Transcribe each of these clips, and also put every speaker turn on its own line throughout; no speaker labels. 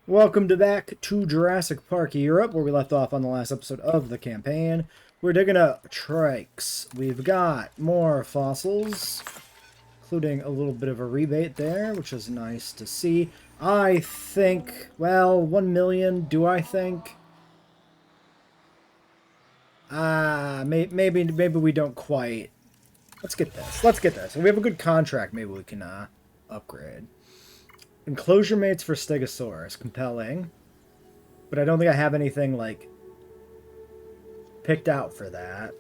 Welcome back to Jurassic Park Europe, where we left off on the last episode of the campaign, where we left off on the last episode of the campaign. We're digging up trikes. We've got more fossils, including a little bit of a rebate there, which is nice to see. I think, well, 1 million, do I think? Maybe we don't quite. Let's get this. Let's get this. If we have a good contract, maybe we can upgrade. Enclosure mates for Stegosaurus. Compelling. But I don't think I have anything, like, picked out for that.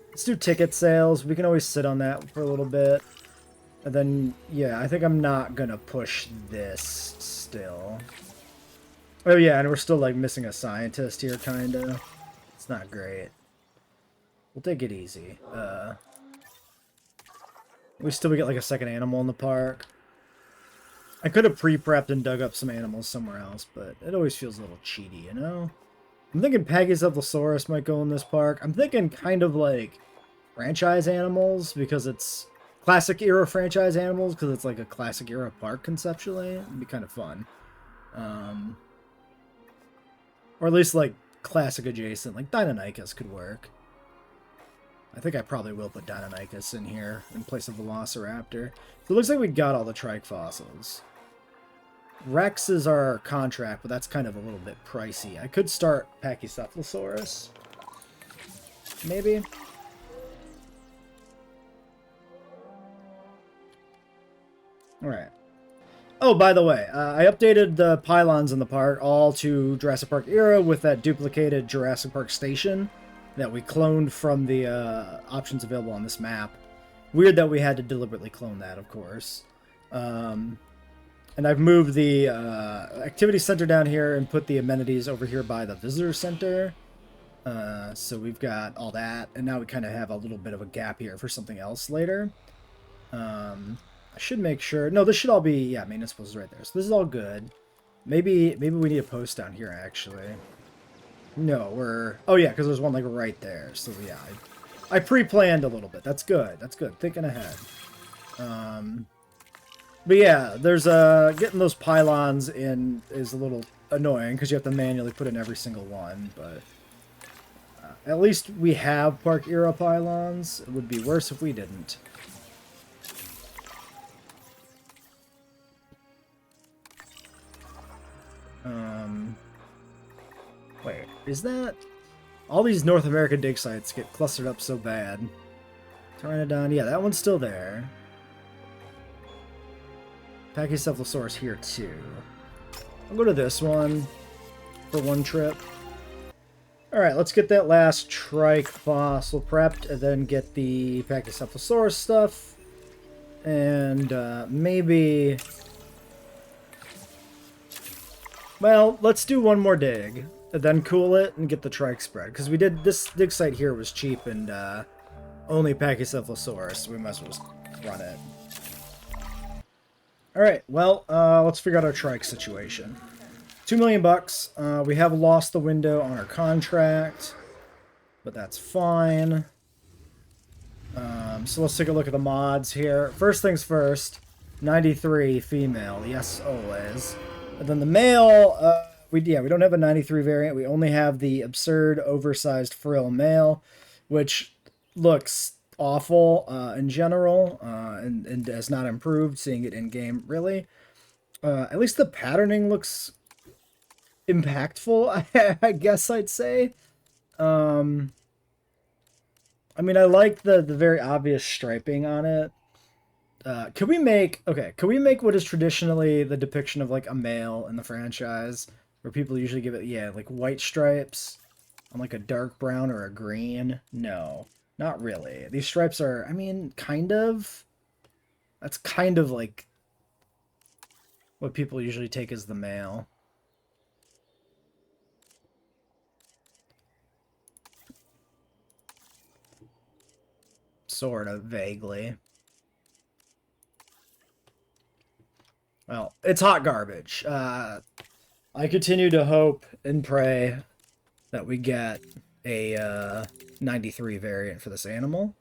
Let's do ticket sales. We can always sit on that for a little bit. And then, yeah, I think I'm not gonna push this still. Oh, yeah, and we're still, like, missing a scientist here, kinda. It's not great. We'll take it easy. We still get, like, a second animal in the park. I could have pre-prepped and dug up some animals somewhere else, but it always feels a little cheaty, you know? I'm thinking Pachycephalosaurus might go in this park. I'm thinking kind of like franchise animals, because it's classic era franchise animals, because it's like a classic era park conceptually. It'd be kind of fun. Or at least like classic adjacent, like Deinonychus could work. I think I probably will put Deinonychus in here in place of Velociraptor. So it looks like we got all the trike fossils. Rex is our contract, but that's kind of a little bit pricey. I could start Pachycephalosaurus. Maybe. Alright. Oh, by the way, I updated the pylons in the park all to Jurassic Park era with that duplicated Jurassic Park station that we cloned from the options available on this map. Weird that we had to deliberately clone that, of course. And I've moved the activity center down here and put the amenities over here by the visitor center. So we've got all that, and now we kind of have a little bit of a gap here for something else later. I should make sure. No, this should all be, yeah, maintenance post is right there. So this is all good. Maybe we need a post down here, actually. No, we're... Oh, yeah, because there's one, like, right there. So, yeah, I pre-planned a little bit. That's good. That's good. Thinking ahead. But, yeah, there's, getting those pylons in is a little annoying, because you have to manually put in every single one, but... at least we have Park-era pylons. It would be worse if we didn't. Wait, is that... All these North American dig sites get clustered up so bad. Pteranodon, yeah, that one's still there. Pachycephalosaurus here, too. I'll go to this one for one trip. Alright, let's get that last trike fossil prepped, and then get the Pachycephalosaurus stuff. And, maybe... Well, let's do one more dig, and then cool it and get the trike spread. Because we did, this dig site here was cheap and only Pachycephalosaurus, so we might as well just run it. Alright, well, let's figure out our trike situation. 2 million bucks. We have lost the window on our contract, but that's fine. So let's take a look at the mods here. First things first, 93 female, yes always. And then the male, we don't have a 93 variant. We only have the absurd oversized frill male, which looks awful in general, and has not improved seeing it in game, really. At least the patterning looks impactful, I guess I'd say. I mean, I like the very obvious striping on it. Could we make what is traditionally the depiction of like a male in the franchise, where people usually give it, yeah, like white stripes on like a dark brown or a green? No, not really. These stripes are, I mean, kind of. That's kind of like what people usually take as the male. Sort of, vaguely. Well, it's hot garbage. I continue to hope and pray that we get a 93 variant for this animal.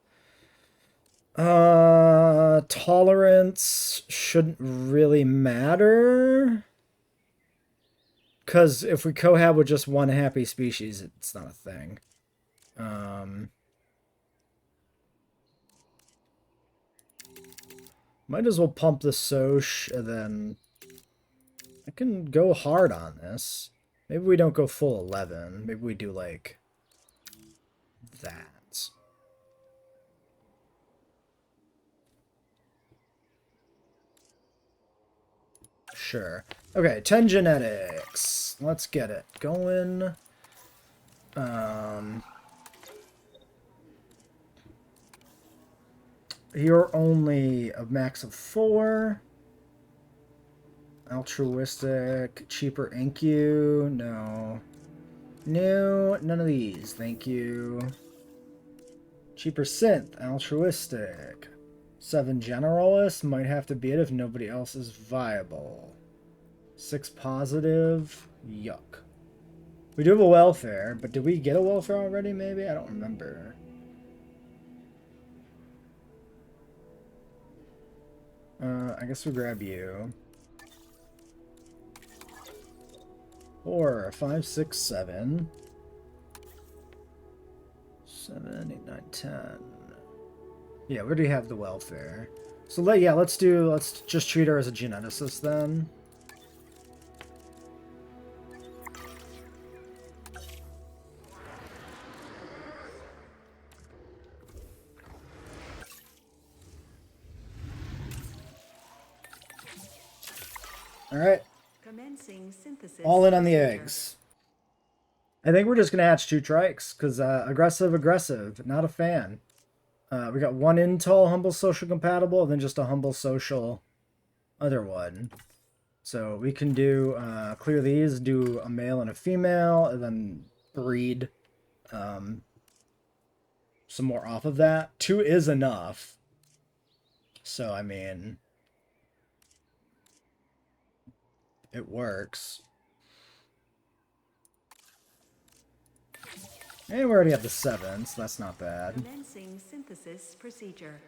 Tolerance shouldn't really matter. Because if we cohab with just one happy species, it's not a thing. Might as well pump the Soch, and then I can go hard on this. Maybe we don't go full 11. Maybe we do, like, that. Sure. Okay, 10 genetics. Let's get it going. You're only a max of 4. Altruistic. Cheaper ink you. No. No, none of these. Thank you. Cheaper synth. Altruistic. 7 generalist. Might have to be it if nobody else is viable. 6 positive. Yuck. We do have a welfare, but did we get a welfare already, maybe? I don't remember. I guess we'll grab you. 4, 5, 6, 7. 7, 8, 9, 10. Yeah, we already have the welfare. So let's just treat her as a geneticist then. Alright. All in on the eggs. I think we're just going to hatch 2 trikes, because aggressive, not a fan. We got 1 Intol humble social compatible, and then just a humble social other one. So we can do, clear these, do a male and a female, and then breed some more off of that. 2 is enough. So, I mean, it works. And we already have the 7, so that's not bad.
Synthesis procedure.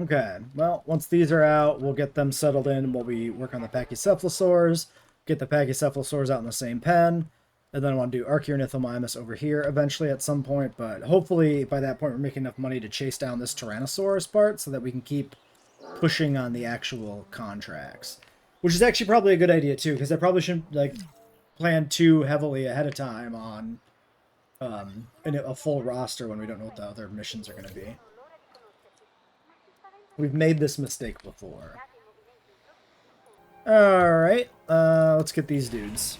Okay, well, once these are out, we'll get them settled in while we work on the Pachycephalosaurs, get the Pachycephalosaurs out in the same pen, and then I want to do Archaeornithomimus over here eventually at some point, but hopefully by that point we're making enough money to chase down this Tyrannosaurus part so that we can keep pushing on the actual contracts. Which is actually probably a good idea too, because I probably shouldn't, like, plan too heavily ahead of time on a full roster when we don't know what the other missions are going to be. We've made this mistake before. Alright, let's get these dudes.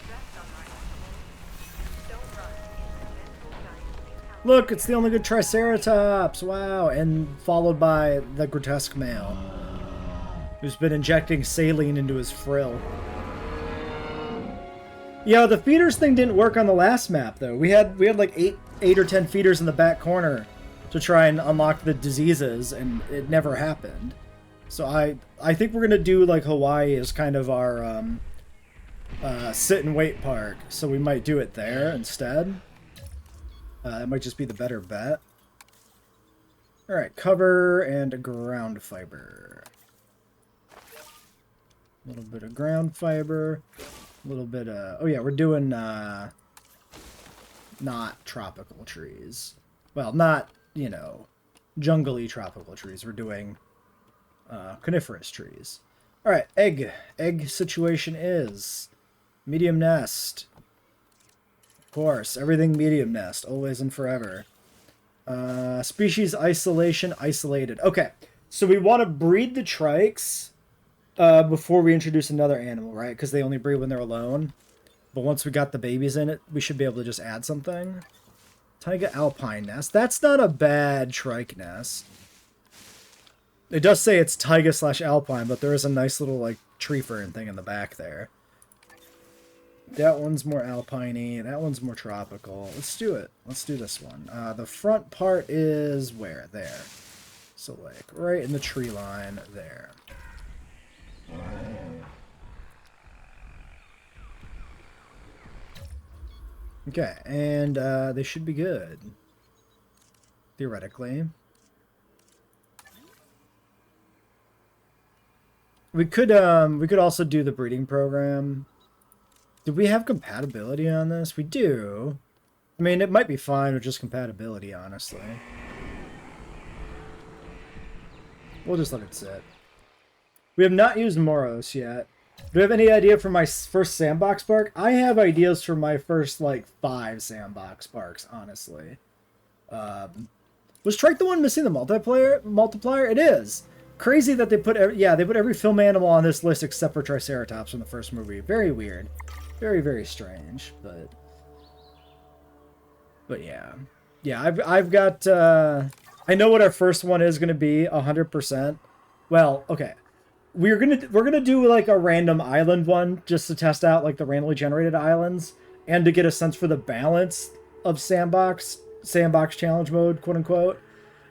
Look, it's the only good Triceratops! Wow, and followed by the grotesque male, who's been injecting saline into his frill. Yeah, the feeders thing didn't work on the last map, though. We had like 8 or 10 feeders in the back corner to try and unlock the diseases, and it never happened. So I think we're gonna do like Hawaii as kind of our sit and wait park. So we might do it there instead. It might just be the better bet. All right, cover and ground fiber. A little bit of ground fiber. A little bit of... Oh yeah, we're doing not tropical trees. Well, not, you know, jungly tropical trees. We're doing coniferous trees. Alright, egg. Egg situation is medium nest. Of course, everything medium nest. Always and forever. Species isolation, isolated. Okay, so we want to breed the trikes before we introduce another animal, right? Because they only breed when they're alone. But once we got the babies in it, we should be able to just add something. Taiga alpine nest. That's not a bad trike nest. It does say it's taiga/alpine, but there is a nice little, like, tree fern thing in the back there. That one's more alpine-y. That one's more tropical. Let's do it. Let's do this one. The front part is where? There. So, like, right in the tree line there. Okay, and they should be good. Theoretically. We could also do the breeding program Do we have compatibility on this? We do. I mean, it might be fine with just compatibility, honestly. We'll just let it sit. We have not used Moros yet. Do you have any idea for my first sandbox park? I have ideas for my first, like, 5 sandbox parks, honestly. Was Trike the one missing the multiplier? It is. Crazy that they put they put every film animal on this list except for Triceratops from the first movie. Very weird. Very, very strange, but yeah. Yeah, I've got I know what our first one is going to be 100%. Well, okay. We're gonna do like a random island one just to test out like the randomly generated islands and to get a sense for the balance of sandbox challenge mode, quote unquote.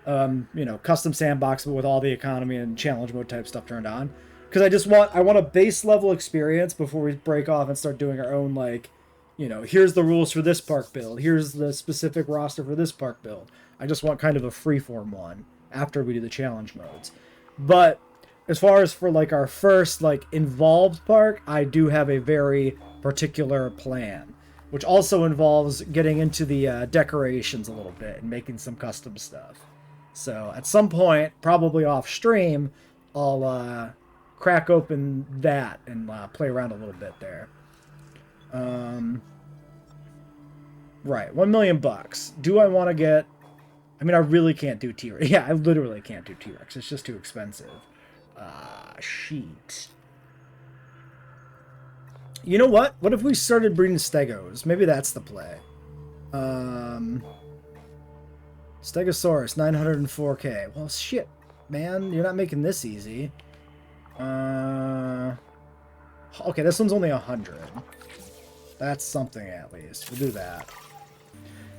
You know, custom sandbox but with all the economy and challenge mode type stuff turned on. Because I want a base level experience before we break off and start doing our own, like, you know, here's the rules for this park build, here's the specific roster for this park build. I just want kind of a freeform one after we do the challenge modes. But as far as for like our first like involved park, I do have a very particular plan, which also involves getting into the decorations a little bit and making some custom stuff. So at some point, probably off stream, I'll crack open that and play around a little bit there. Right, $1 million. Do I want to get? I mean, I really can't do T-Rex. Yeah, I literally can't do T-Rex. It's just too expensive. Sheet. You know what? What if we started breeding stegos? Maybe that's the play. Stegosaurus, 904k. Well, shit, man. You're not making this easy. Okay, this one's only 100. That's something at least. We'll do that.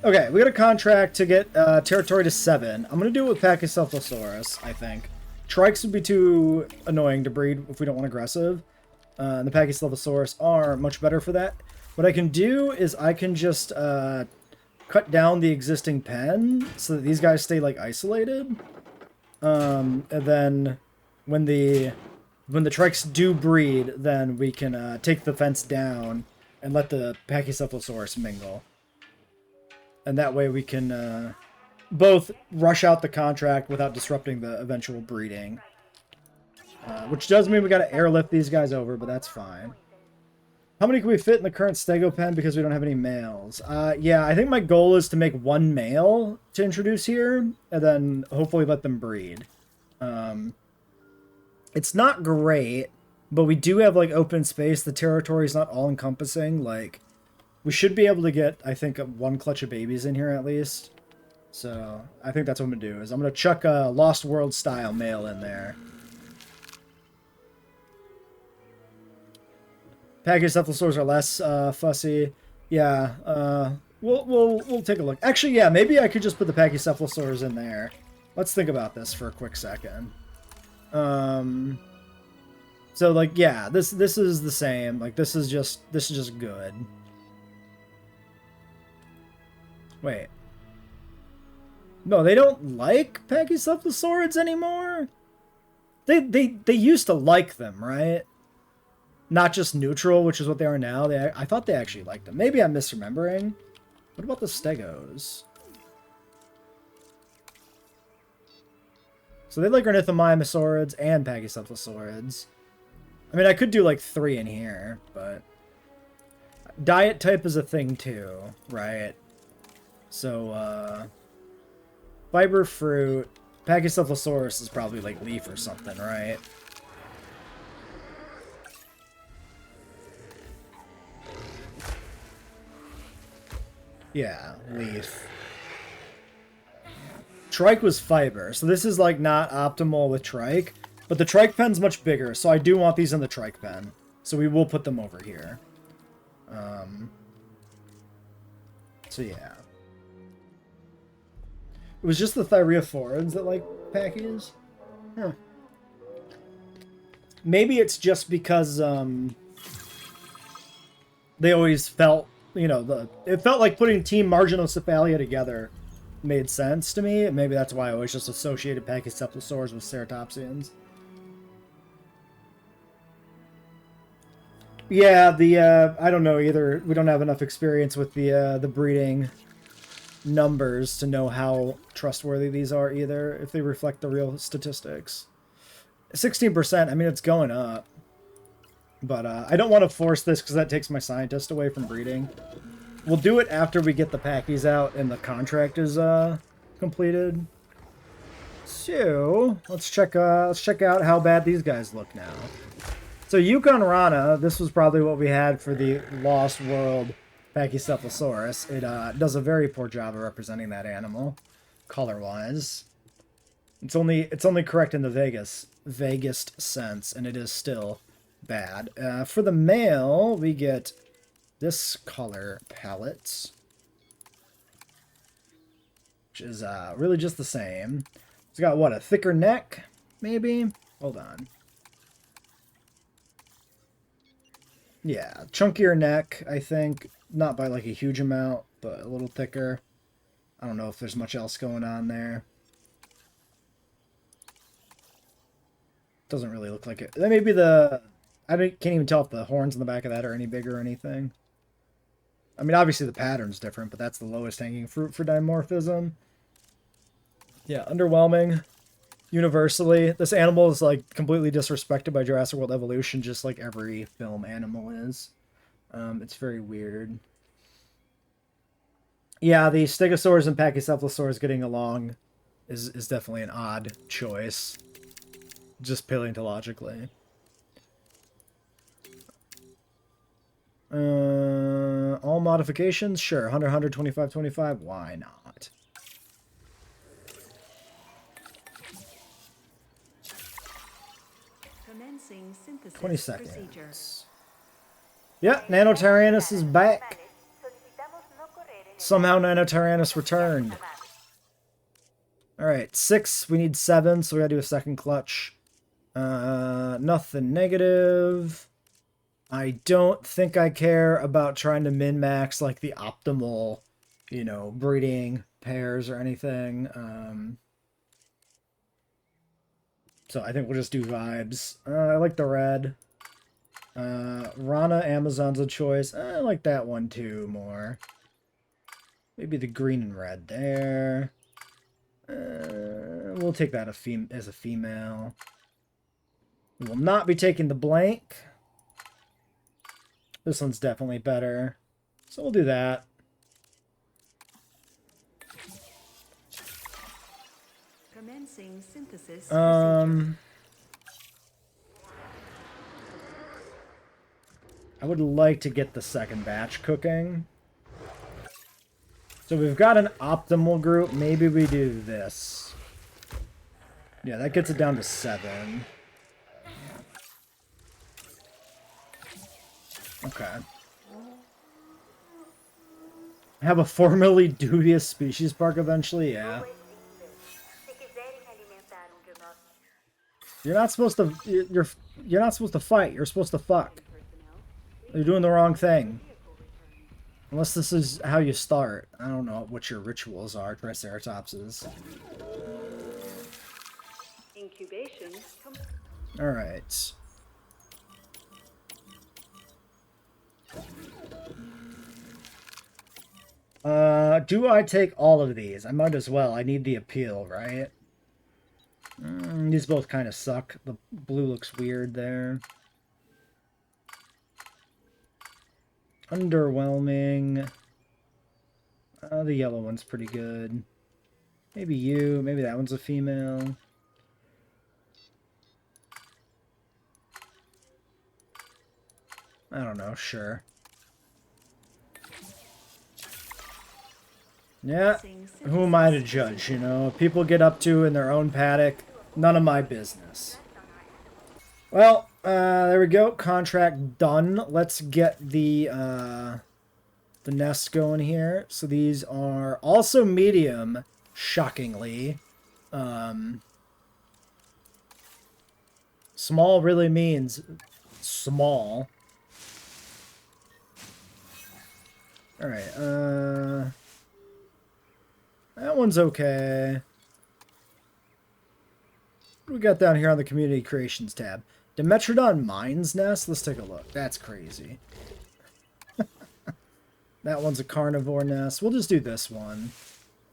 Okay, we got a contract to get territory to 7. I'm going to do it with Pachycephalosaurus, I think. Trikes would be too annoying to breed if we don't want aggressive. And the Pachycephalosaurus are much better for that. What I can do is I can just cut down the existing pen so that these guys stay like isolated. And then when the Trikes do breed, then we can take the fence down and let the Pachycephalosaurus mingle. And that way we can both rush out the contract without disrupting the eventual breeding. Which does mean we got to airlift these guys over, but that's fine. How many can we fit in the current stego pen because we don't have any males? Yeah, I think my goal is to make 1 male to introduce here, and then hopefully let them breed. It's not great, but we do have, like, open space. The territory is not all-encompassing. Like, we should be able to get, I think, 1 clutch of babies in here at least. So, I think that's what I'm going to do, is I'm going to chuck a Lost World-style male in there. Pachycephalosaurs are less fussy. Yeah, we'll take a look. Actually, yeah, maybe I could just put the Pachycephalosaurs in there. Let's think about this for a quick second. So like, yeah, this is the same. Like, this is just good. Wait. No, they don't like Pachycephalosaurids anymore? They used to like them, right? Not just neutral, which is what they are now. I thought they actually liked them. Maybe I'm misremembering. What about the stegos? So they like ornithomimosaurids and Pachycephalosaurids. I mean, I could do like 3 in here, but diet type is a thing too, right? So, fiber fruit. Pachycephalosaurus is probably like leaf or something, right? Yeah, leaf. Trike was fiber, so this is like not optimal with trike, but the trike pen's much bigger, so I do want these in the trike pen. So we will put them over here. So yeah. It was just the Thyreophorids that like packies? Huh. Maybe it's just because they always felt, you know, it felt like putting Team Marginocephalia together made sense to me. Maybe that's why I always just associated Pachycephalosaurs with ceratopsians. Yeah, I don't know either. We don't have enough experience with the breeding numbers to know how trustworthy these are either, if they reflect the real statistics. 16%, I mean, it's going up. But I don't want to force this because that takes my scientist away from breeding. We'll do it after we get the packies out and the contract is completed. So let's check out how bad these guys look now. So Yukon Rana, this was probably what we had for the Lost World Pachycephalosaurus. It does a very poor job of representing that animal, color-wise. It's only correct in the vaguest sense, and it is still bad. For the male, we get this color palette, which is really just the same. It's got, what, a thicker neck, maybe? Hold on. Yeah, chunkier neck, I think. Not by, like, a huge amount, but a little thicker. I don't know if there's much else going on there. Doesn't really look like it. That may be the... can't even tell if the horns in the back of that are any bigger or anything. I mean, obviously the pattern's different, but that's the lowest hanging fruit for dimorphism. Yeah, underwhelming. Universally. This animal is, like, completely disrespected by Jurassic World Evolution, just like every film animal is. It's very weird. Yeah, the Stegosaurus and Pachycephalosaurus getting along is definitely an odd choice. Just paleontologically. All modifications? Sure. 100, 100, 25, 25. Why not?
Commencing synthesis
20 seconds.
procedure.
Yeah, Nanotyrannus is back. Somehow Nanotyrannus returned. Alright, 6. We need 7, so we gotta do a second clutch. Nothing negative. I don't think I care about trying to min-max, like, the optimal, you know, breeding pairs or anything. So I think we'll just do vibes. I like the red. Rana, Amazon's a choice. I like that one, too, more. Maybe the green and red there. We'll take that as a female. We will not be taking the blank. This one's definitely better. So we'll do that.
Commencing synthesis procedure.
I would like to get the second batch cooking. So we've got an optimal group. Maybe we do this. Yeah, that gets it down to 7. Okay. Have a formally dubious species park eventually? Yeah. You're not supposed to... You're not supposed to fight. You're supposed to fuck. You're doing the wrong thing. Unless this is how you start. I don't know what your rituals are, Triceratopses.
Incubation.
Alright. Do I take all of these? I might as well. I need the appeal, right? These both kind of suck. The blue looks weird there. Underwhelming. The yellow one's pretty good. Maybe you. Maybe that one's a female. I don't know. Sure. Yeah. Who am I to judge, you know? What people get up to in their own paddock. None of my business. Well, there we go. Contract done. Let's get the nest going here. So these are also medium, shockingly. Small really means small. Alright, that one's okay. What do we got down here on the Community Creations tab? Dimetrodon Mine's Nest? Let's take a look. That's crazy. That one's a carnivore nest. We'll just do this one.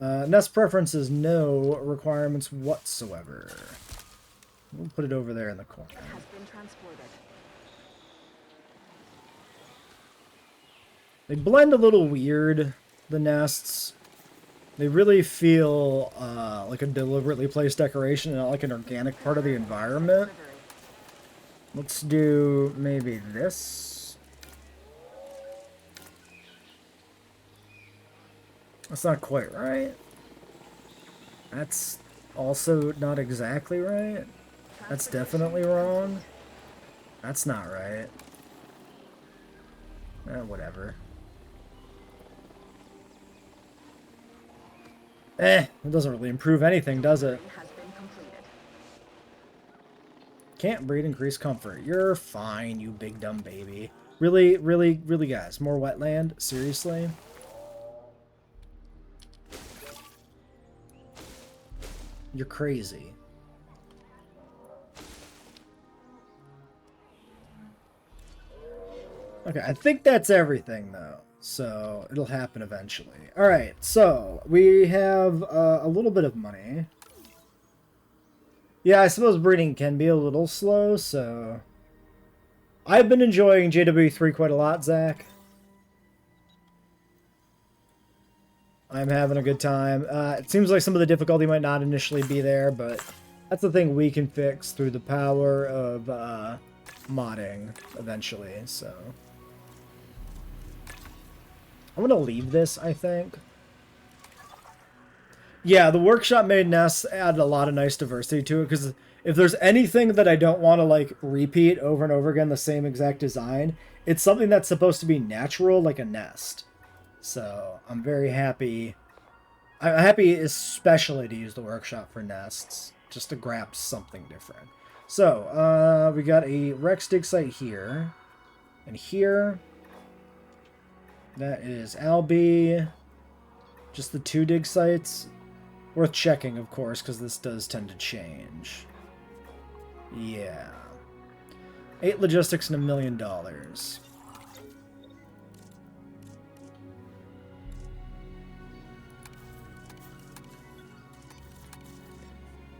Nest preferences, no requirements whatsoever. We'll put it over there in the corner.
Has been transported.
They blend a little weird, the nests. They really feel like a deliberately placed decoration and not like an organic part of the environment. Let's do maybe this. That's not quite right. That's also not exactly right. That's definitely wrong. That's not right. Whatever. It doesn't really improve anything, does it? Can't breed, increase comfort. You're fine, you big dumb baby. Really, really, really, guys. More wetland? Seriously? You're crazy. Okay, I think that's everything, though. So, it'll happen eventually. Alright, so, we have a little bit of money. Yeah, I suppose breeding can be a little slow, so... I've been enjoying JWE3 quite a lot, Zach. I'm having a good time. It seems like some of the difficulty might not initially be there, but that's the thing we can fix through the power of modding eventually, so... I'm going to leave this, I think. Yeah, the workshop made nests added a lot of nice diversity to it, because if there's anything that I don't want to, like, repeat over and over again, the same exact design, it's something that's supposed to be natural, like a nest. So, I'm very happy. I'm happy especially to use the workshop for nests, just to grab something different. So, we got a Rex dig site here, and here. That is Albie. Just the 2 dig sites. Worth checking, of course, because this does tend to change. Yeah. 8 logistics and $1 million.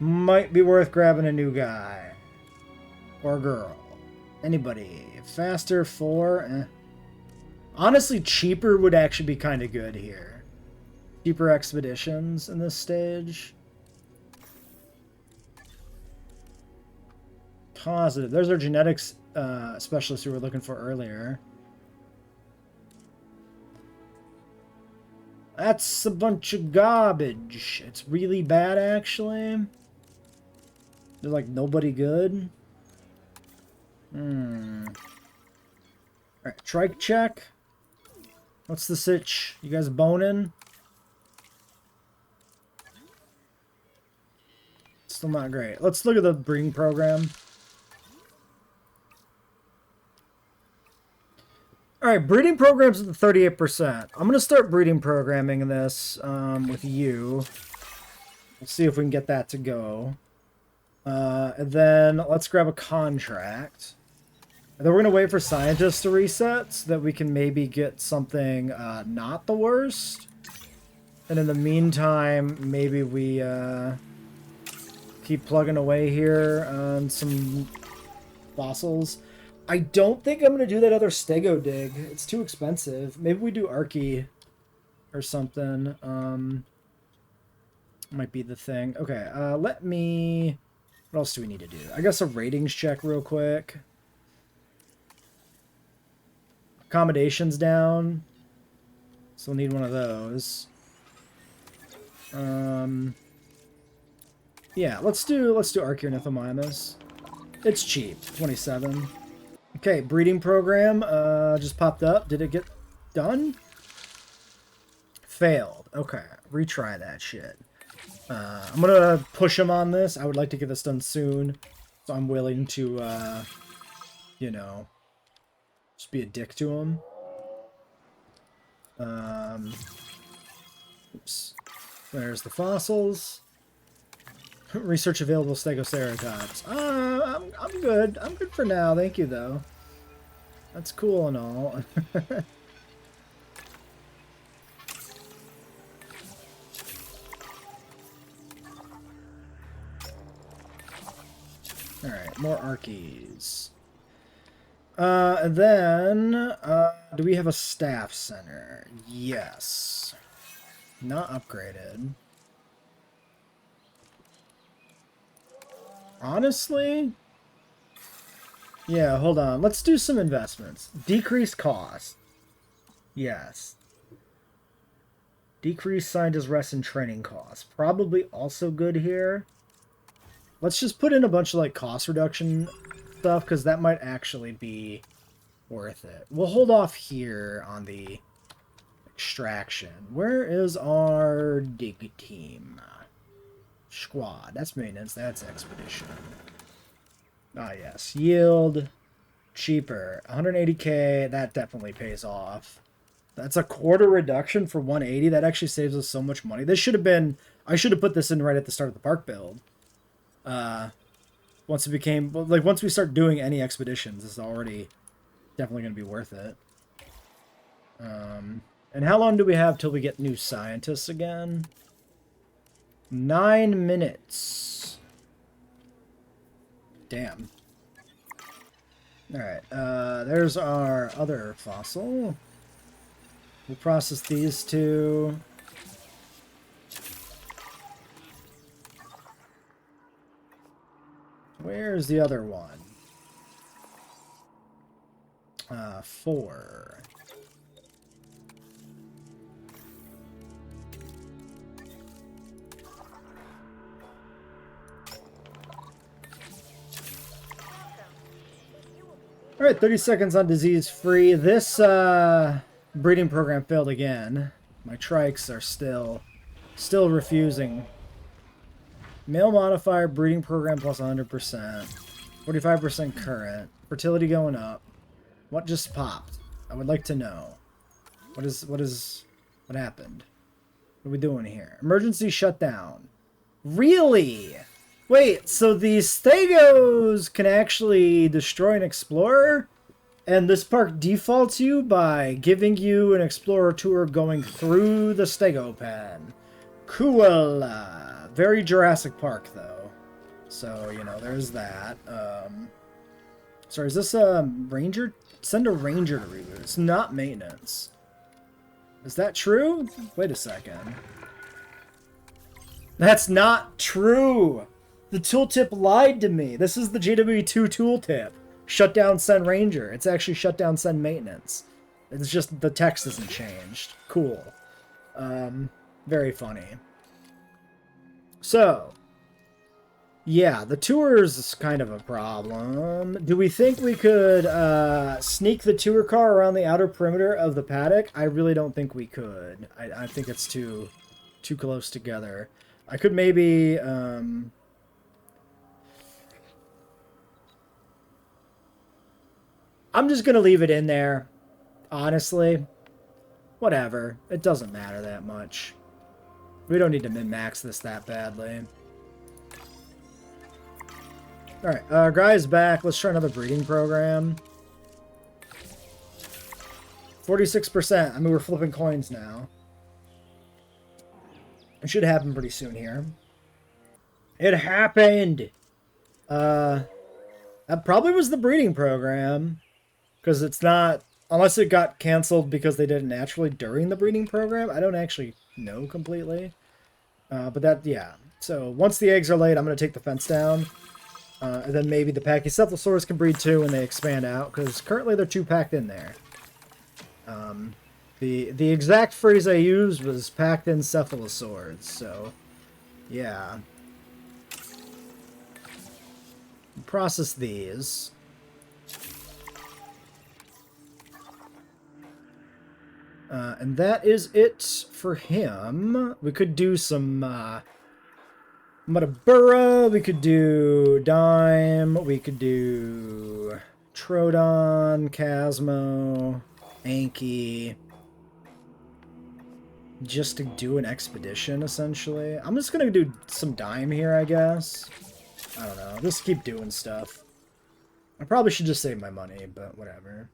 Might be worth grabbing a new guy. Or girl. Anybody. Faster, 4. Honestly, cheaper would actually be kind of good here. Cheaper expeditions in this stage. Positive. There's our genetics specialist we were looking for earlier. That's a bunch of garbage. It's really bad, actually. They're like nobody good. Alright, trike check. What's the sitch? You guys boning? Still not great. Let's look at the breeding program. Alright, breeding programs at the 38%. I'm going to start breeding programming this with you. We'll see if we can get that to go. And then let's grab a contract. And then we're going to wait for scientists to reset so that we can maybe get something not the worst. And in the meantime, maybe we keep plugging away here on some fossils. I don't think I'm going to do that other stego dig. It's too expensive. Maybe we do Archie or something. Might be the thing. Okay, let me... What else do we need to do? I guess a ratings check real quick. Accommodations down. So we'll need one of those. Yeah, let's do Archaeornithomimus. It's cheap, 27. Okay, breeding program just popped up. Did it get done? Failed. Okay, retry that shit. I'm gonna push him on this. I would like to get this done soon, so I'm willing to, you know, just be a dick to him. Oops. There's the fossils. Research available stegoceratops. I'm good. I'm good for now. Thank you, though. That's cool and all. Alright, more Archies. And then, do we have a staff center? Yes. Not upgraded. Honestly? Yeah, hold on. Let's do some investments. Decrease cost. Yes. Decrease scientist rest and training costs. Probably also good here. Let's just put in a bunch of, like, cost reduction stuff, because that might actually be worth it. We'll hold off here on the extraction. Where is our dig team? Squad. That's maintenance. That's expedition. Ah, yes. Yield. Cheaper. 180k. That definitely pays off. That's a quarter reduction for 180. That actually saves us so much money. This should have been... I should have put this in right at the start of the park build. Once it became... Like, once we start doing any expeditions, it's already definitely going to be worth it. And how long do we have till we get new scientists again? 9 minutes. Damn. Alright, there's our other fossil. We'll process these two. Where's the other one? 4. Alright, 30 seconds on disease-free. This breeding program failed again. My trikes are still refusing. Male modifier, breeding program plus 100%. 45% current. Fertility going up. What just popped? I would like to know. What happened? What are we doing here? Emergency shutdown. Really? Wait, so these Stegos can actually destroy an Explorer? And this park defaults you by giving you an Explorer tour going through the Stego pen. Cool. Very Jurassic Park, though. So, you know, there's that. Sorry, is this a Ranger? Send a Ranger to reboot. It's not maintenance. Is that true? Wait a second. That's not true! The tooltip lied to me. This is the JWE2 tooltip. Shut down, send Ranger. It's actually shut down, send maintenance. It's just the text isn't changed. Cool. Very funny. So, yeah, the tours is kind of a problem. Do we think we could sneak the tour car around the outer perimeter of the paddock? I really don't think we could. I think it's too close together. I could maybe... I'm just going to leave it in there, honestly. Whatever. It doesn't matter that much. We don't need to min-max this that badly. Alright, our guy's back. Let's try another breeding program. 46%. I mean, we're flipping coins now. It should happen pretty soon here. It happened! That probably was the breeding program. Because it's not... Unless it got canceled because they did it naturally during the breeding program. I don't actually know completely. But that, yeah. So, once the eggs are laid, I'm going to take the fence down. And then maybe the Pachycephalosaurus can breed too when they expand out. Because currently they're too packed in there. The exact phrase I used was packed in cephalosaurs. So, yeah. Process these. And that is it for him. We could do some Mutabura, we could do Dime, we could do Troodon, Chasmo, Anki. just to do an expedition, essentially. I'm just gonna do some dime here, I guess. I don't know. Just keep doing stuff. I probably should just save my money, but whatever.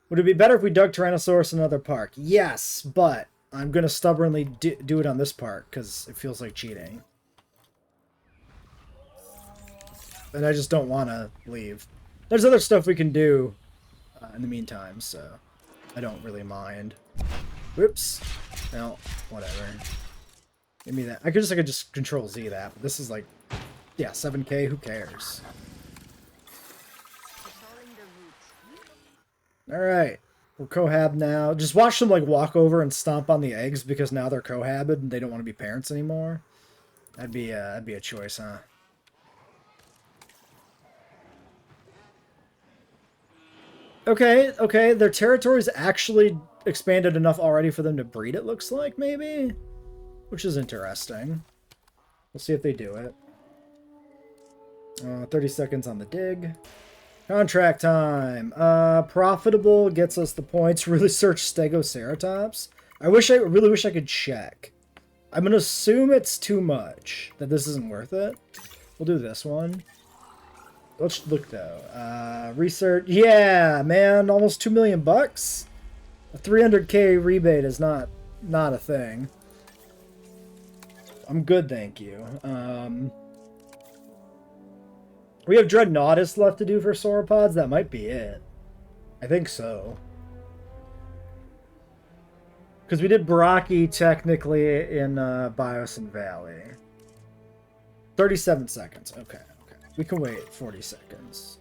Would it be better if we dug Tyrannosaurus in another park? Yes, but I'm gonna stubbornly do it on this park, because it feels like cheating. And I just don't want to leave. There's other stuff we can do in the meantime, so I don't really mind. Whoops. No, whatever. Give me that. I could just control Z that, but this is like, yeah, 7K, who cares? Alright. We're cohab now. Just watch them like walk over and stomp on the eggs because now they're cohabed and they don't want to be parents anymore. That'd be a choice, huh? Okay, their territory's actually expanded enough already for them to breed, it looks like, maybe? Which is interesting. We'll see if they do it. 30 seconds on the dig. Contract time. Profitable gets us the points. Really search Stegoceratops. I really wish I could check. I'm gonna assume it's too much, that this isn't worth it. We'll do this one. Let's look though. Research. Yeah, man, almost 2 million bucks. A 300K rebate is not a thing. I'm good, thank you. We have Dreadnoughtus left to do for sauropods. That might be it. I think so. Because we did Brachii technically in Biosyn Valley. 37 seconds. Okay. We can wait 40 seconds.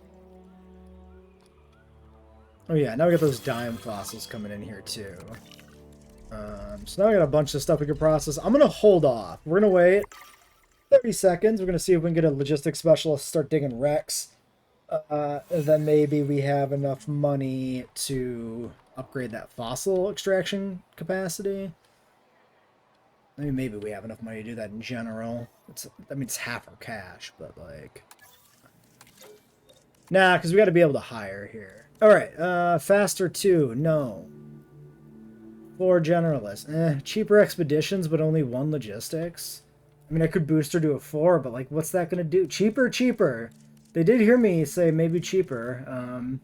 Oh yeah, now we got those dime fossils coming in here too. So now we got a bunch of stuff we can process. I'm going to hold off. We're going to wait 30 seconds. We're going to see if we can get a logistics specialist, start digging wrecks. And then maybe we have enough money to upgrade that fossil extraction capacity. I mean, maybe we have enough money to do that in general. I mean, it's half our cash, but like... Nah, because we got to be able to hire here. Alright, faster 2. No. 4 generalists. Cheaper expeditions, but only 1 logistics. I mean, I could boost her to a 4, but like, what's that going to do? Cheaper. They did hear me say maybe cheaper.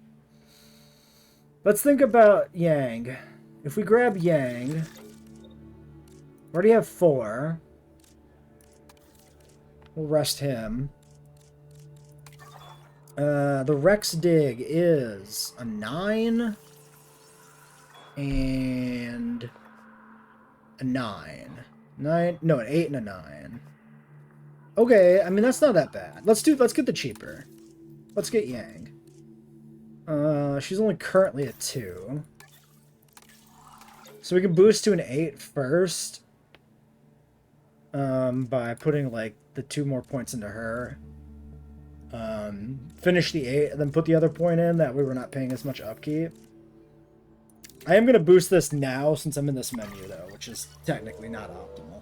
Let's think about Yang. If we grab Yang... We already have 4. We'll rest him. The Rex Dig is a 9 and a 9. No, an 8 and a 9. Okay, I mean that's not that bad. Let's get the cheaper. Let's get Yang. She's only currently a 2. So we can boost to an 8 first. By putting like the 2 more points into her. Finish the 8 and then put the other point in. That way we're not paying as much upkeep. I am going to boost this now since I'm in this menu though, which is technically not optimal.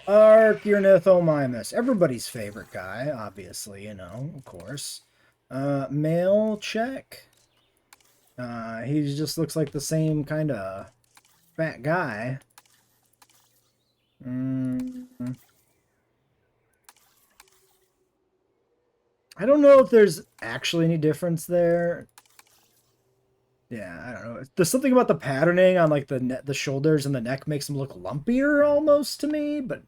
Archornithomimus. Everybody's favorite guy, obviously, you know, of course. Male check. He just looks like the same kind of fat guy. I don't know if there's actually any difference there. Yeah, I don't know. There's something about the patterning on like the shoulders and the neck makes them look lumpier almost to me, but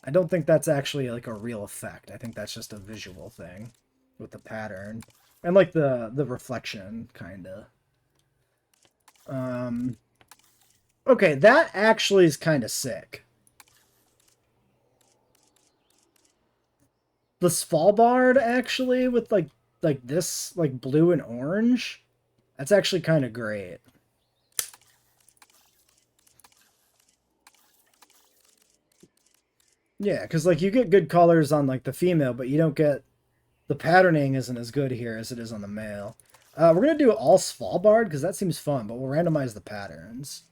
I don't think that's actually like a real effect. I think that's just a visual thing with the pattern and like the reflection kind of. Okay, that actually is kind of sick. The Svalbard actually with like this like blue and orange, that's actually kind of great. Yeah, because like you get good colors on like the female, but you don't get the patterning isn't as good here as it is on the male. We're gonna do all Svalbard because that seems fun, but we'll randomize the patterns.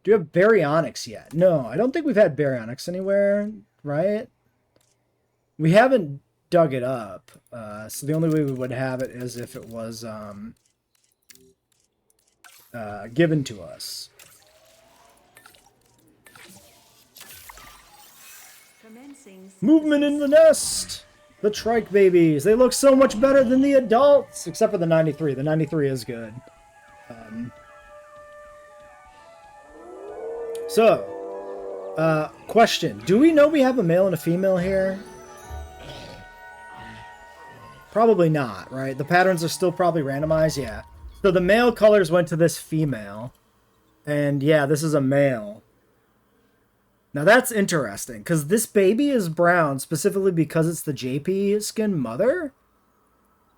Do you have baryonyx yet? No, I don't think we've had baryonyx anywhere, right? We haven't dug it up, so the only way we would have it is if it was given to us.
Commencing
Movement in the nest! The trike babies. They look so much better than the adults! Except for the 93. The 93 is good. Question. Do we know we have a male and a female here? Probably not, right? The patterns are still probably randomized, yeah. So the male colors went to this female. And yeah, this is a male. Now that's interesting, because this baby is brown specifically because it's the JP skin mother.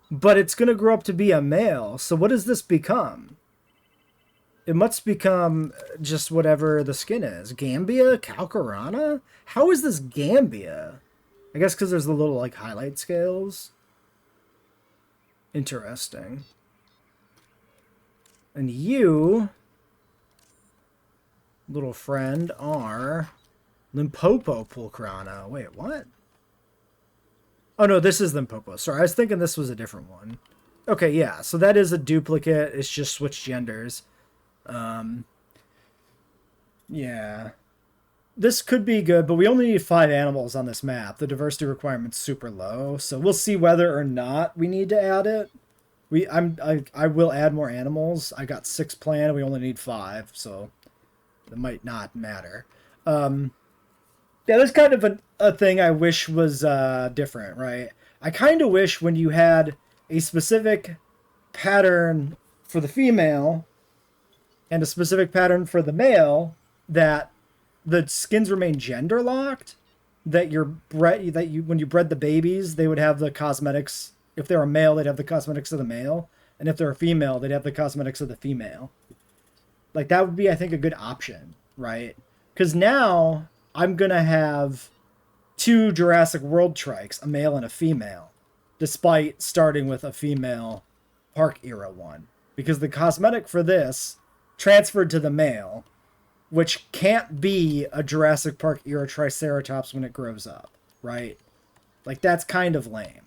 But it's going to grow up to be a male. So what does this become? It must become just whatever the skin is. Gambia? Calcarana? How is this Gambia? I guess because there's the little, like, highlight scales. Interesting. And you, little friend, are Limpopo Pulcrana. Wait, what? Oh, no, this is Limpopo. Sorry, I was thinking this was a different one. Okay, yeah, so that is a duplicate. It's just switched genders. Yeah. This could be good, but we only need 5 animals on this map. The diversity requirement's super low, so we'll see whether or not we need to add it. I will add more animals. I got 6 planned. We only need 5, so it might not matter. Yeah, that's kind of a thing I wish was different, right? I kind of wish when you had a specific pattern for the female and a specific pattern for the male, that the skins remain gender locked. That when you bred the babies, they would have the cosmetics. If they're a male, they'd have the cosmetics of the male, and if they're a female, they'd have the cosmetics of the female. Like that would be, I think, a good option, right? Because now I'm gonna have 2 Jurassic World trikes, a male and a female, despite starting with a female Park era one, because the cosmetic for this transferred to the male, which can't be a Jurassic Park era Triceratops when it grows up, right? Like, that's kind of lame.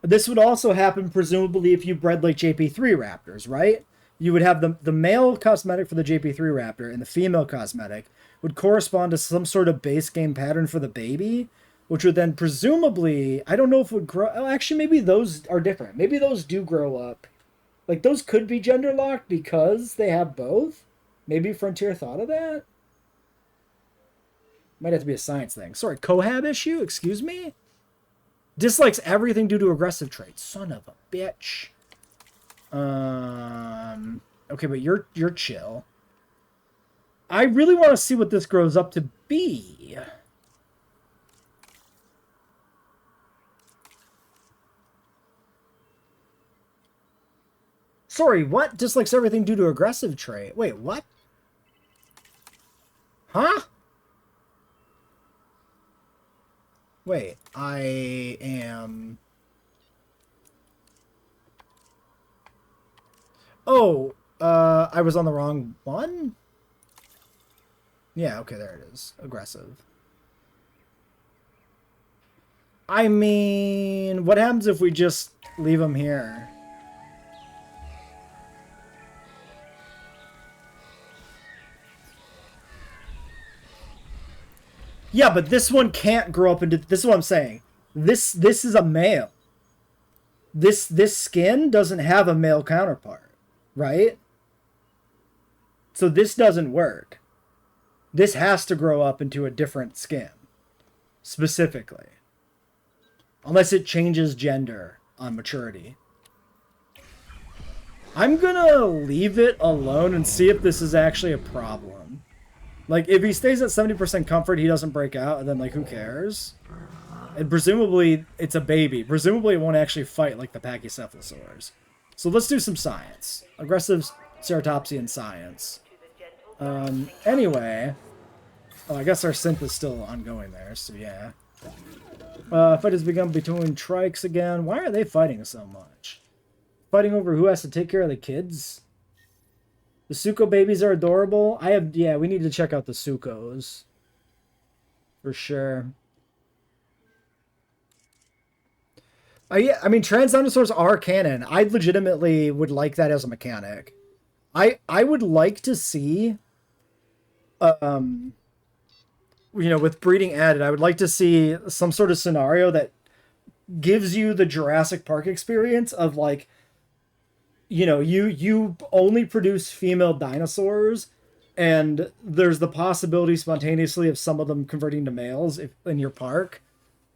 This would also happen, presumably, if you bred, like, JP3 raptors, right? You would have the male cosmetic for the JP3 raptor, and the female cosmetic would correspond to some sort of base game pattern for the baby, which would then presumably, I don't know if it would grow... Oh, actually, maybe those are different. Maybe those do grow up. Like, those could be gender locked because they have both. Maybe Frontier thought of that? Might have to be a science thing. Sorry, cohab issue? Excuse me? Dislikes everything due to aggressive traits. Son of a bitch. Okay, but you're chill. I really want to see what this grows up to be. Sorry, what? Dislikes everything due to aggressive trait. Wait, what? Huh? Wait, I am... Oh, I was on the wrong one? Yeah, okay, there it is. Aggressive. I mean, what happens if we just leave him here? Yeah, but this one can't grow up into... This is what I'm saying. This is a male. This skin doesn't have a male counterpart, right? So this doesn't work. This has to grow up into a different skin, specifically. Unless it changes gender on maturity. I'm gonna leave it alone and see if this is actually a problem. Like, if he stays at 70% comfort, he doesn't break out, and then, like, who cares? And presumably, it's a baby. Presumably, it won't actually fight like the Pachycephalosaurs. So let's do some science. Aggressive ceratopsian science. Anyway. Oh, I guess our synth is still ongoing there, so yeah. Fight has begun between trikes again. Why are they fighting so much? Fighting over who has to take care of the kids? The Suko babies are adorable. Yeah, we need to check out the Sukos. For sure. Yeah, I mean, trans dinosaurs are canon. I legitimately would like that as a mechanic. I would like to see with breeding added, I would like to see some sort of scenario that gives you the Jurassic Park experience of like, you only produce female dinosaurs, and there's the possibility spontaneously of some of them converting to males in your park,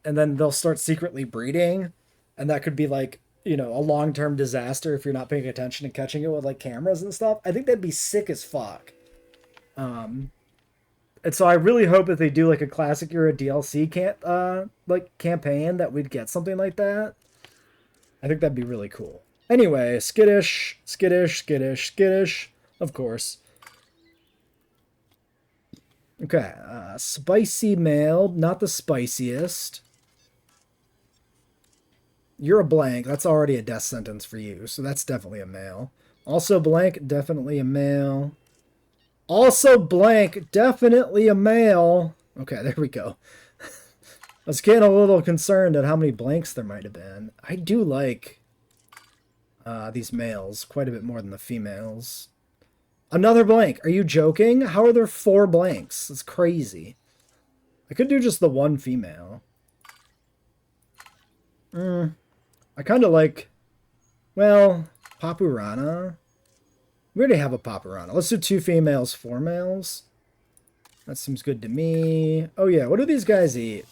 and then they'll start secretly breeding, and that could be like, a long-term disaster if you're not paying attention and catching it with like cameras and stuff. I think that'd be sick as fuck. And so I really hope if they do like a classic era DLC campaign that we'd get something like that. I think that'd be really cool. Anyway, skittish, skittish, skittish, skittish, of course. Okay, spicy male, not the spiciest. You're a blank. That's already a death sentence for you, so that's definitely a male. Also blank, definitely a male. Also blank, definitely a male. Okay, there we go. I was getting a little concerned at how many blanks there might have been. I do like these males quite a bit more than the females. Another blank. Are you joking? How are there 4 blanks? That's crazy. I could do just the one female. I kind of like... Well, Papurana. We already have a Papurana. Let's do 2 females, 4 males. That seems good to me. Oh yeah, what do these guys eat?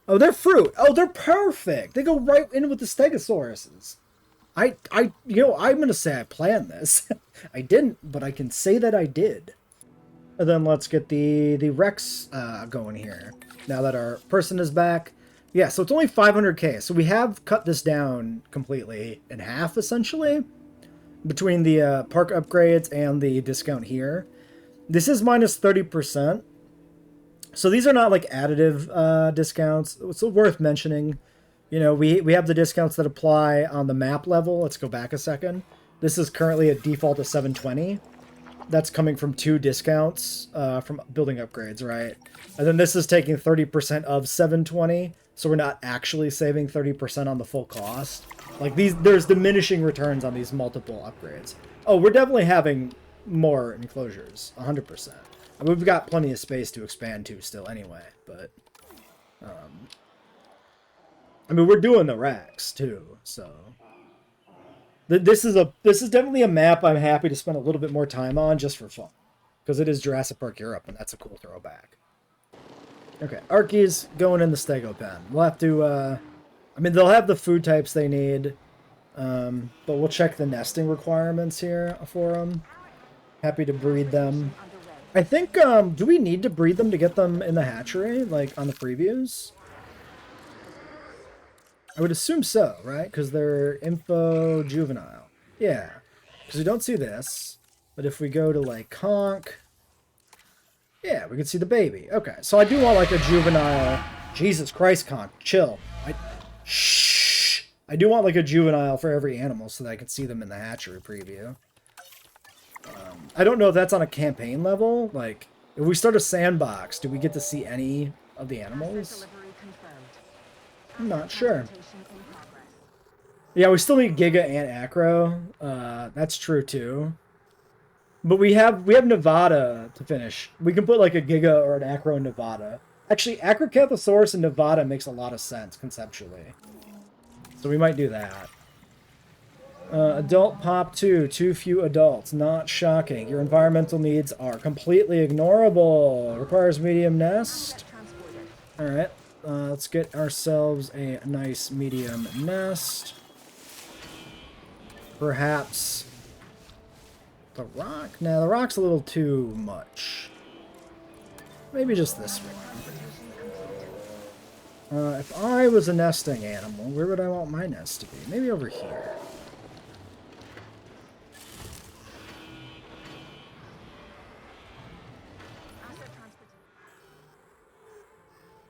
Oh, they're fruit. Oh, they're perfect. They go right in with the Stegosauruses. I'm going to say I planned this. I didn't, but I can say that I did. And then let's get the Rex going here. Now that our person is back. Yeah, so it's only 500k. So we have cut this down completely in half, essentially, between the park upgrades and the discount here. This is minus 30%. So these are not like additive discounts. It's worth mentioning. We have the discounts that apply on the map level. Let's go back a second. This is currently a default of 720. That's coming from 2 discounts from building upgrades, right? And then this is taking 30% of 720. So we're not actually saving 30% on the full cost. Like there's diminishing returns on these multiple upgrades. Oh, we're definitely having more enclosures, 100%. And we've got plenty of space to expand to still anyway, but I mean, we're doing the racks too, so this is definitely a map I'm happy to spend a little bit more time on just for fun, because it is Jurassic Park Europe, and that's a cool throwback. Okay, Arkies going in the Stego pen. We'll have to, I mean, they'll have the food types they need, but we'll check the nesting requirements here for them. Happy to breed them. I think, do we need to breed them to get them in the hatchery, like on the previews? I would assume so, right? Because they're info juvenile. Yeah, because we don't see this. But if we go to, like, conch... Yeah, we can see the baby. Okay, so I do want, like, a juvenile... Jesus Christ, conch, chill. Shh! I do want, like, a juvenile for every animal so that I can see them in the hatchery preview. I don't know if that's on a campaign level. Like, if we start a sandbox, do we get to see any of the animals? I'm not sure. Yeah, we still need Giga and Acro. That's true too. But we have Nevada to finish. We can put like a Giga or an Acro in Nevada. Actually, Acrocanthosaurus in Nevada makes a lot of sense conceptually. So we might do that. Adult Pop 2, too few adults. Not shocking. Your environmental needs are completely ignorable. Requires medium nest. Alright. Let's get ourselves a nice medium nest. Perhaps the rock? Nah, the rock's a little too much. Maybe just this one. If I was a nesting animal, where would I want my nest to be? Maybe over here.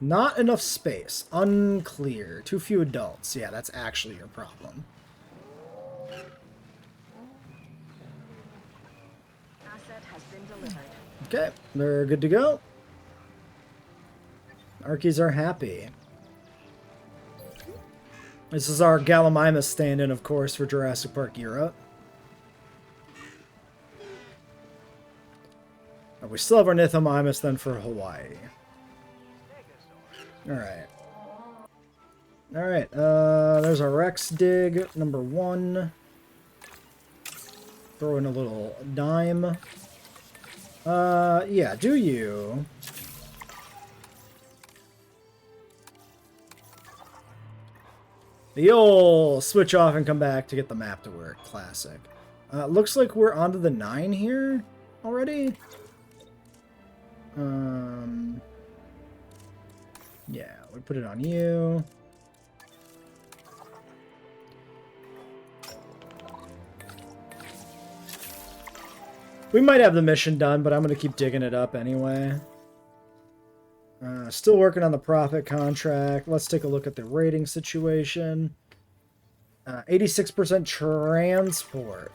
Not enough space. Unclear. Too few adults. Yeah, that's actually your problem. Okay, they're good to go. Arkies are happy. This is our Gallimimus stand-in, of course, for Jurassic Park Europe. We still have our Nithomimus then for Hawaii. Alright. Alright, there's our Rex dig, number 1. Throw in a little dime. Yeah, do you? The old switch off and come back to get the map to work. Classic. Looks like we're onto the 9 here already. Yeah, we put it on you. We might have the mission done, but I'm going to keep digging it up anyway. Still working on the profit contract. Let's take a look at the rating situation. 86% transport.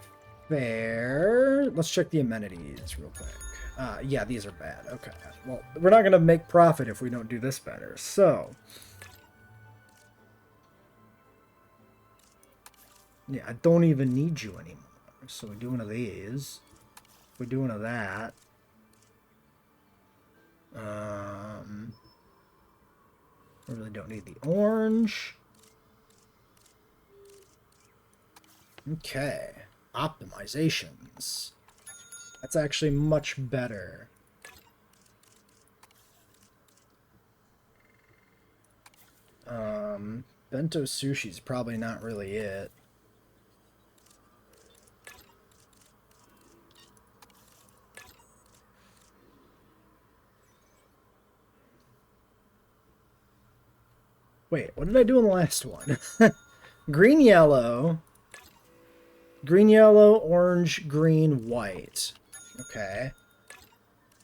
Fair. Let's check the amenities real quick. Yeah, these are bad. Okay. Well, we're not going to make profit if we don't do this better. So, yeah, I don't even need you anymore. So we do one of these. We do one of that. We really don't need the orange. Okay. Optimizations. That's actually much better. Bento sushi's probably not really it. Wait, what did I do in the last one? Green, yellow. Green, yellow, orange, green, white. Okay.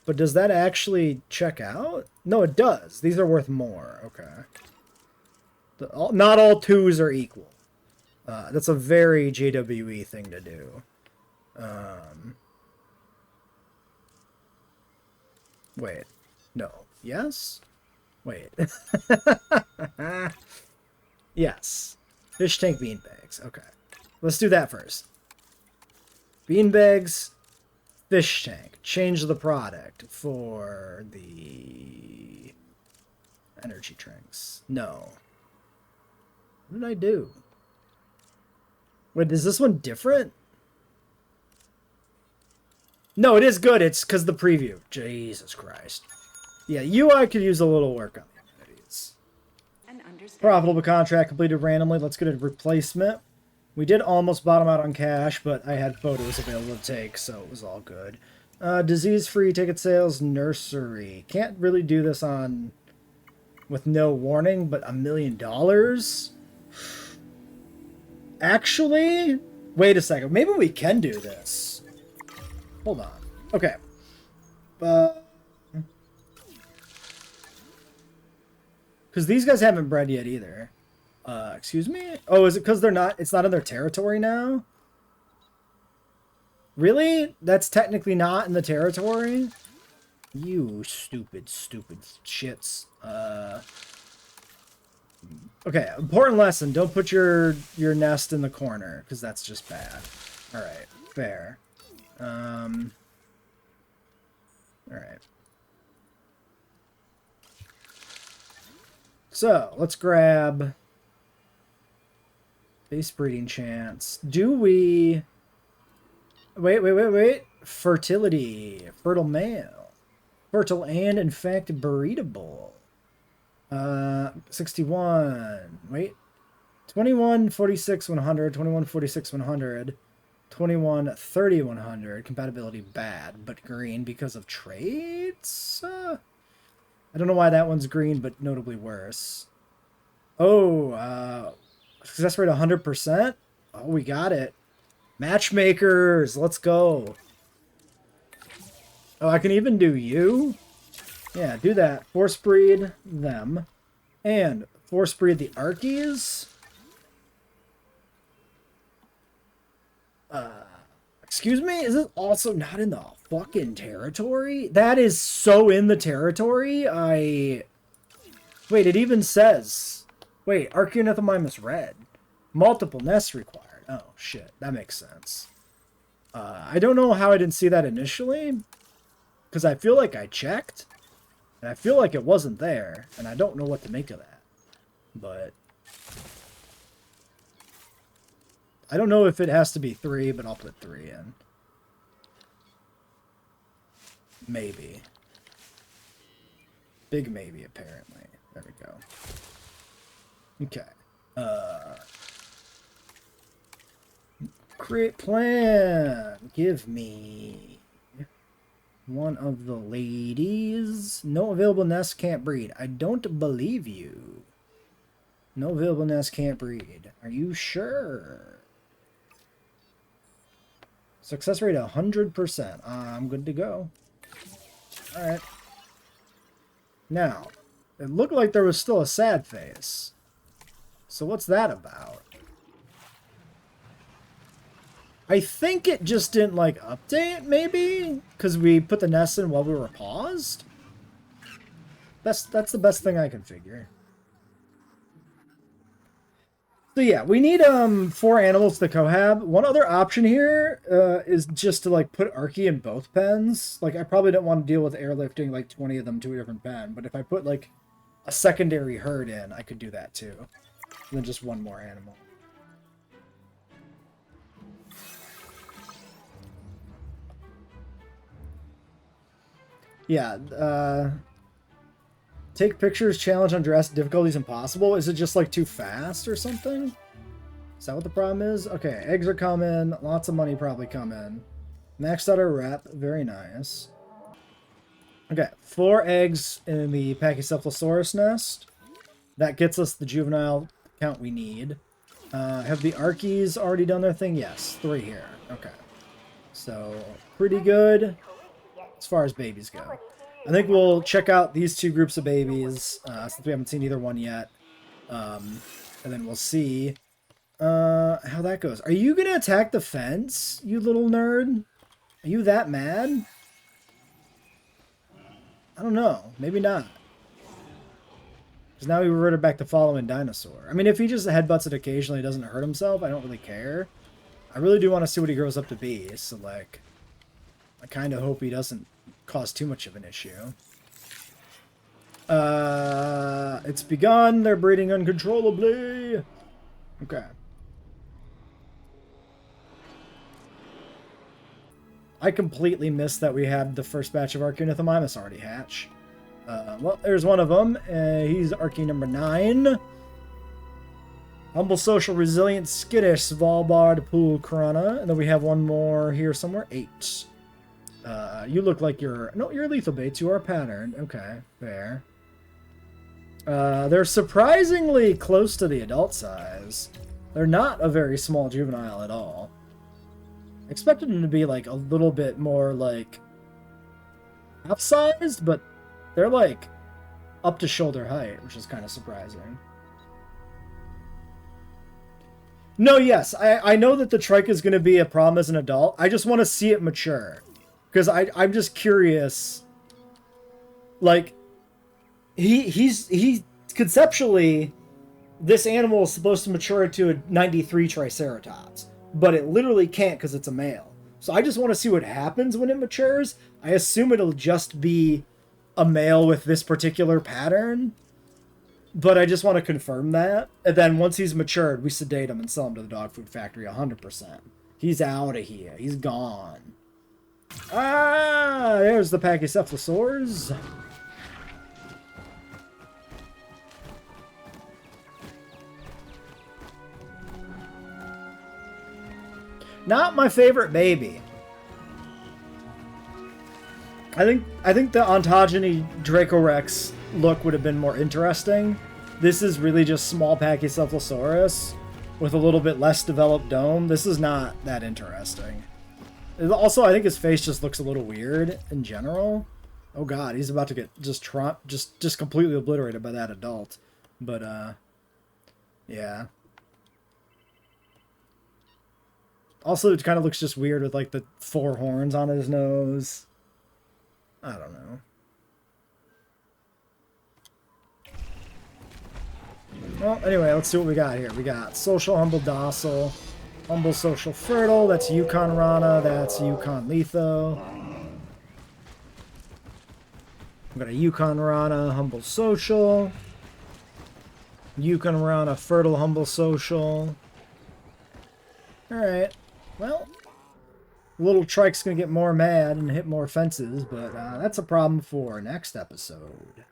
But does that actually check out? No, it does. These are worth more. Okay. Not all 2s are equal. That's a very JWE thing to do. Wait. No. Yes? Wait. Yes. Fish tank beanbags. Okay. Let's do that first. Beanbags, fish tank. Change the product for the energy drinks. No. What did I do? Wait, is this one different? No, it is good. It's because the preview. Jesus Christ. Yeah, UI could use a little work on the amenities. Profitable contract completed randomly. Let's get a replacement. We did almost bottom out on cash, but I had photos available to take, so it was all good. Disease-free ticket sales, nursery. Can't really do this on with no warning, but $1 million? Actually, wait a second. Maybe we can do this. Hold on. Okay. Because these guys haven't bred yet either. Excuse me? Oh, is it because they're not... It's not in their territory now? Really? That's technically not in the territory? You stupid, stupid shits. Okay, important lesson. Don't put your nest in the corner, because that's just bad. Alright, fair. Alright. So, let's grab base breeding chance. Do we... Wait. Fertility. Fertile male. Fertile and, in fact, breedable. 61. Wait. 21, 46, 100. 21, 46, 100. 21, 30, 100. Compatibility bad, but green because of traits? I don't know why that one's green, but notably worse. Oh, success rate 100%? Oh, we got it. Matchmakers, let's go. Oh, I can even do you? Yeah, do that. Force breed them. And force breed the Archies. Excuse me? Is it also not in the fucking territory? That is so in the territory. Wait, it even says... Wait, Archaeonithomimus red. Multiple nests required. Oh, shit. That makes sense. I don't know how I didn't see that initially. because I feel like I checked, and I feel like it wasn't there, and I don't know what to make of that. But I don't know if it has to be 3, but I'll put 3 in. Maybe. Big maybe, apparently. There we go. Okay. Create plan. Give me one of the ladies. No available nest, can't breed. I don't believe you. No available nest, can't breed. Are you sure? Success rate 100%. I'm good to go. Alright. Now, it looked like there was still a sad face. So what's that about? I think it just didn't, like, update, maybe? Because we put the nest in while we were paused? That's the best thing I can figure. So yeah, we need 4 animals to cohab. One other option here is just to like put Archie in both pens. Like I probably don't want to deal with airlifting like 20 of them to a different pen, but if I put like a secondary herd in, I could do that too. And then just one more animal. Yeah, take pictures, challenge on Jurassic difficulty is impossible. Is it just like too fast or something? Is that what the problem is? Okay, eggs are coming. Lots of money probably coming. Maxed out our rep. Very nice. Okay, 4 eggs in the Pachycephalosaurus nest. That gets us the juvenile count we need. Have the Archies already done their thing? Yes, 3 here. Okay. So, pretty good as far as babies go. I think we'll check out these 2 groups of babies, since we haven't seen either one yet. And then we'll see how that goes. Are you going to attack the fence, you little nerd? Are you that mad? I don't know. Maybe not. Because now we reverted back to following dinosaur. I mean, if he just headbutts it occasionally, doesn't hurt himself, I don't really care. I really do want to see what he grows up to be, so like, I kind of hope he doesn't cause too much of an issue. It's begun. They're breeding uncontrollably. Okay. I completely missed that we had the first batch of Archaeonithomimus already hatch. Well, there's one of them. He's Archae number 9. Humble, social, resilient, skittish, Svalbard, Pool, Corona. And then we have one more here somewhere. 8. You look like you're... No, you're lethal baits. You are patterned. Okay, fair. They're surprisingly close to the adult size. They're not a very small juvenile at all. I expected them to be, like, a little bit more, like, half-sized, but they're, like, up to shoulder height, which is kind of surprising. No, yes, I know that the trike is going to be a problem as an adult. I just want to see it mature. Because I'm just curious. Like, he conceptually, this animal is supposed to mature into a 93 Triceratops. But it literally can't because it's a male. So I just want to see what happens when it matures. I assume it'll just be a male with this particular pattern. But I just want to confirm that. And then once he's matured, we sedate him and sell him to the dog food factory 100%. He's out of here. He's gone. Ah, there's the Pachycephalosaurs. Not my favorite baby. I think the ontogeny Dracorex look would have been more interesting. This is really just small Pachycephalosaurus with a little bit less developed dome. This is not that interesting. Also, I think his face just looks a little weird in general. Oh god, he's about to get just completely obliterated by that adult. But yeah. Also, it kind of looks just weird with, like, the 4 horns on his nose. I don't know. Well, anyway, let's see what we got here. We got social, humble, docile, humble, social, fertile. That's Yukon Rana. That's Yukon Letho. We've got a Yukon Rana, humble social. Yukon Rana, fertile, humble social. Alright. Well, little Trike's gonna get more mad and hit more fences, but that's a problem for next episode.